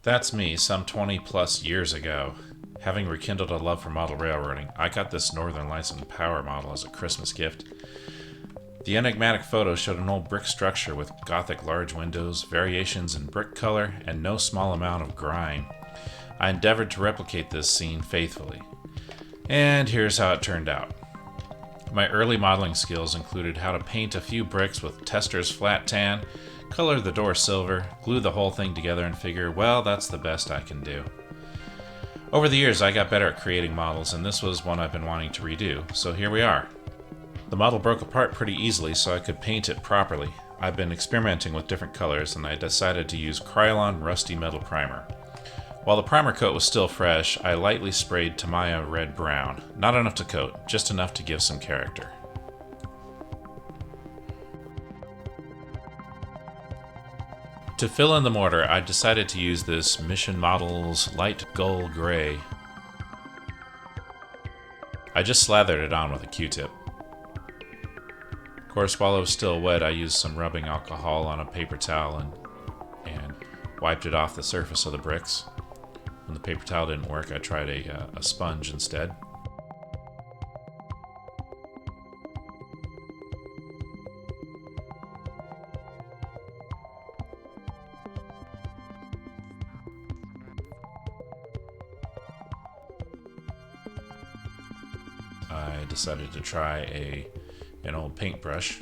That's me, some 20 plus years ago. Having rekindled a love for model railroading, I got this Northern Lights and Power model as a Christmas gift. The enigmatic photo showed an old brick structure with Gothic large windows, variations in brick color, and no small amount of grime. I endeavored to replicate this scene faithfully. And here's how it turned out. My early modeling skills included how to paint a few bricks with Tester's flat tan, color the door silver, glue the whole thing together, and figure, well, that's the best I can do. Over the years, I got better at creating models, and this was one I've been wanting to redo, so here we are. The model broke apart pretty easily, so I could paint it properly. I've been experimenting with different colors, and I decided to use Krylon Rusty Metal Primer. While the primer coat was still fresh, I lightly sprayed Tamiya Red Brown. Not enough to coat, just enough to give some character. To fill in the mortar, I decided to use this Mission Models Light Gull Gray. I just slathered it on with a Q-tip. Of course, while it was still wet, I used some rubbing alcohol on a paper towel and wiped it off the surface of the bricks. When the paper towel didn't work, I tried a sponge instead. I decided to try an old paintbrush.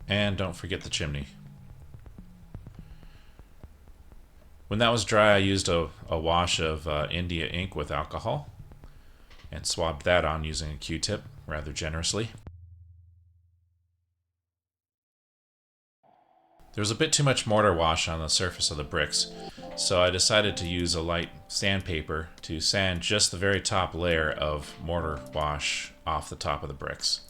And don't forget the chimney. When that was dry, I used a wash of India ink with alcohol and swabbed that on using a Q-tip rather generously. There was a bit too much mortar wash on the surface of the bricks, so I decided to use a light sandpaper to sand just the very top layer of mortar wash off the top of the bricks.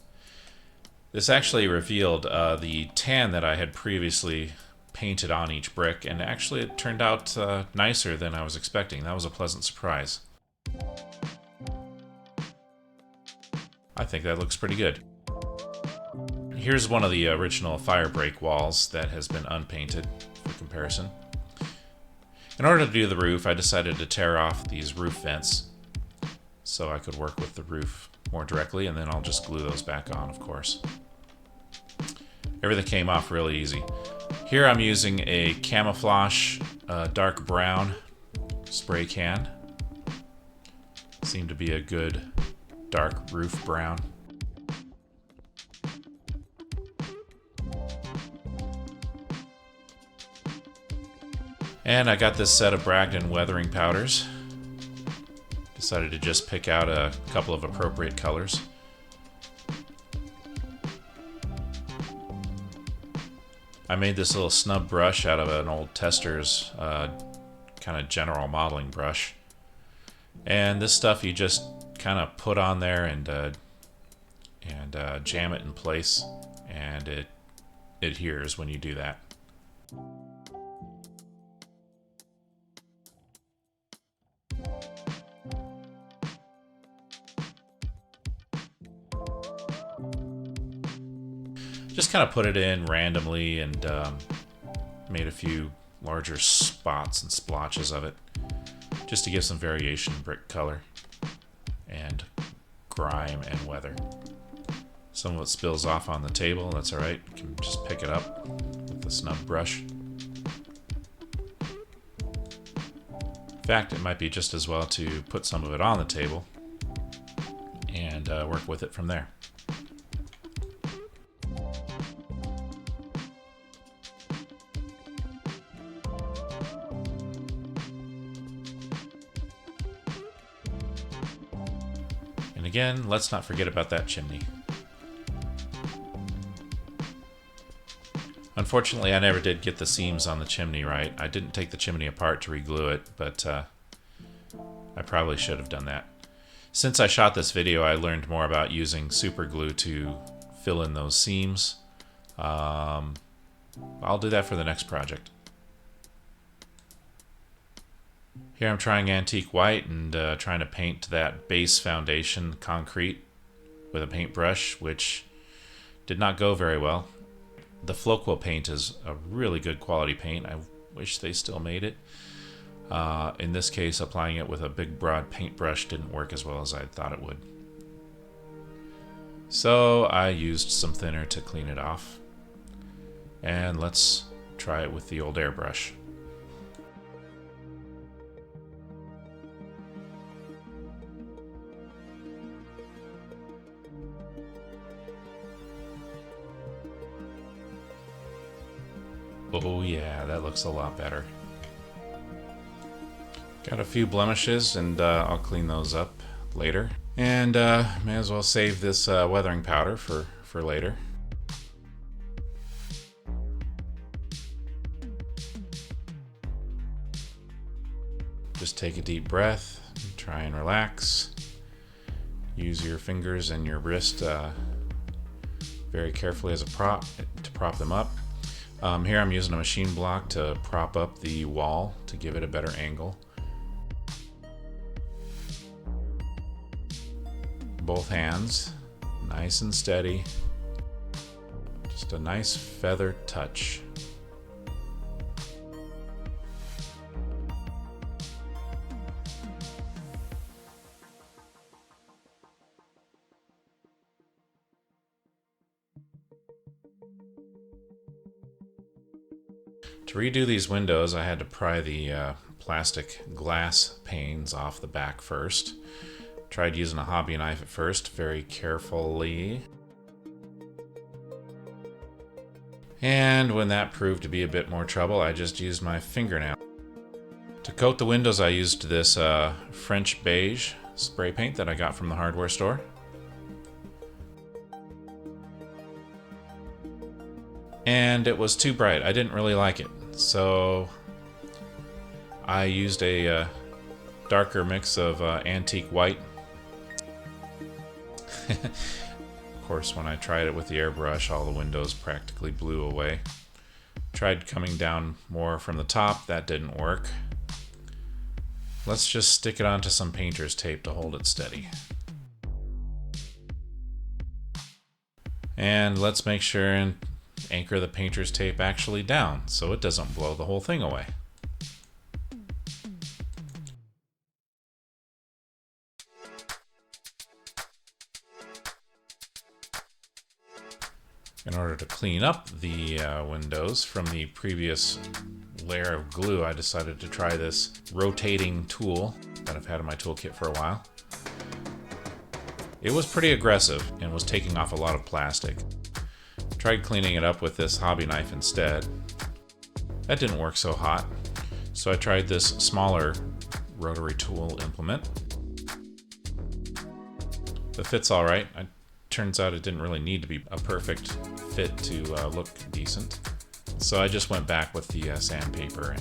This actually revealed the tan that I had previously painted on each brick, and actually it turned out nicer than I was expecting. That was a pleasant surprise. I think that looks pretty good. Here's one of the original fire break walls that has been unpainted for comparison. In order to do the roof, I decided to tear off these roof vents so I could work with the roof more directly, and then I'll just glue those back on, of course. Everything came off really easy. Here I'm using a camouflage dark brown spray can. Seemed to be a good dark roof brown. And I got this set of Bragdon weathering powders. Decided to just pick out a couple of appropriate colors. I made this little snub brush out of an old Tester's kind of general modeling brush. And this stuff you just kind of put on there and jam it in place, and it adheres when you do that. Just kind of put it in randomly and made a few larger spots and splotches of it just to give some variation in brick color and grime and weather. Some of it spills off on the table, that's alright. You can just pick it up with the snub brush. In fact, it might be just as well to put some of it on the table and work with it from there. And again, let's not forget about that chimney. Unfortunately, I never did get the seams on the chimney right. I didn't take the chimney apart to reglue it, but I probably should have done that. Since I shot this video, I learned more about using super glue to fill in those seams. I'll do that for the next project. Here I'm trying antique white and trying to paint that base foundation concrete with a paintbrush, which did not go very well. The Floquil paint is a really good quality paint. I wish they still made it. In this case, applying it with a big broad paintbrush didn't work as well as I thought it would. So I used some thinner to clean it off. And let's try it with the old airbrush. Oh yeah, that looks a lot better. Got a few blemishes, and I'll clean those up later. And may as well save this weathering powder for later. Just take a deep breath, try and relax. Use your fingers and your wrist very carefully as a prop to prop them up. Here I'm using a machine block to prop up the wall to give it a better angle. Both hands, nice and steady. Just a nice feather touch. To redo these windows, I had to pry the plastic glass panes off the back first. Tried using a hobby knife at first, very carefully. And when that proved to be a bit more trouble, I just used my fingernail. To coat the windows, I used this French beige spray paint that I got from the hardware store. And it was too bright. I didn't really like it. So I used a darker mix of antique white. Of course, when I tried it with the airbrush, all the windows practically blew away. Tried coming down more from the top. That didn't work. Let's just stick it onto some painter's tape to hold it steady. And let's make sure and anchor the painter's tape actually down so it doesn't blow the whole thing away. In order to clean up the windows from the previous layer of glue, I decided to try this rotating tool that I've had in my toolkit for a while. It was pretty aggressive and was taking off a lot of plastic. Tried cleaning it up with this hobby knife instead. That didn't work so hot, so I tried this smaller rotary tool implement. The fit's alright. Turns out it didn't really need to be a perfect fit to look decent. So I just went back with the sandpaper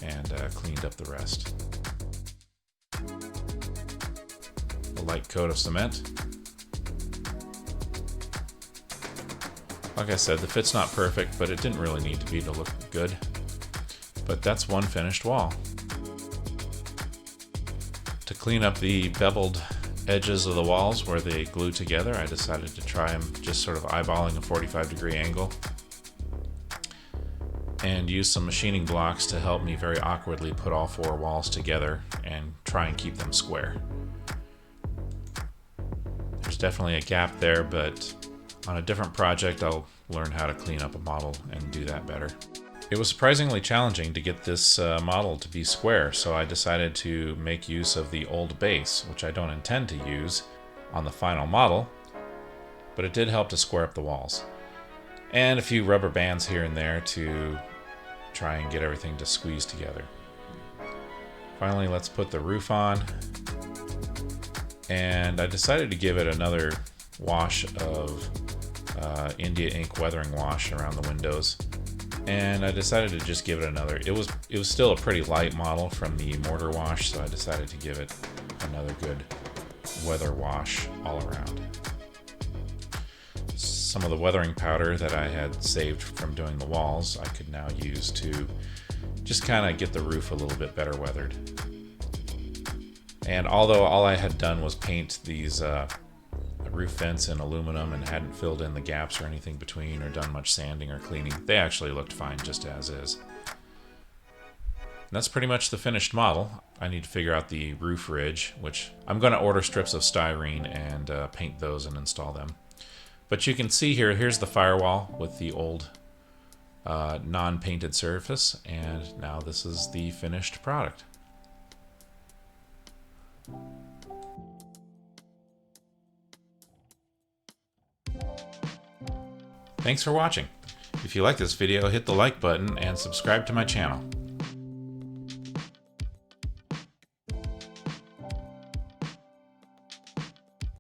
and cleaned up the rest. A light coat of cement. Like I said, the fit's not perfect, but it didn't really need to be to look good. But that's one finished wall. To clean up the beveled edges of the walls where they glue together, I decided to try them just sort of eyeballing a 45-degree angle and use some machining blocks to help me very awkwardly put all four walls together and try and keep them square. There's definitely a gap there, but on a different project I'll learn how to clean up a model and do that better. It was surprisingly challenging to get this model to be square, so I decided to make use of the old base, which I don't intend to use on the final model, but it did help to square up the walls. And a few rubber bands here and there to try and get everything to squeeze together. Finally, let's put the roof on, and I decided to give it another wash of India ink weathering wash around the windows. And I decided to just give it another. It was still a pretty light model from the mortar wash, so I decided to give it another good weather wash all around. Some of the weathering powder that I had saved from doing the walls, I could now use to just kind of get the roof a little bit better weathered. And although all I had done was paint these roof vents in aluminum and hadn't filled in the gaps or anything between or done much sanding or cleaning. They actually looked fine just as is. And that's pretty much the finished model. I need to figure out the roof ridge, which I'm going to order strips of styrene and paint those and install them. But you can see here, here's the firewall with the old non-painted surface, and now this is the finished product. Thanks for watching. If you like this video, hit the like button and subscribe to my channel.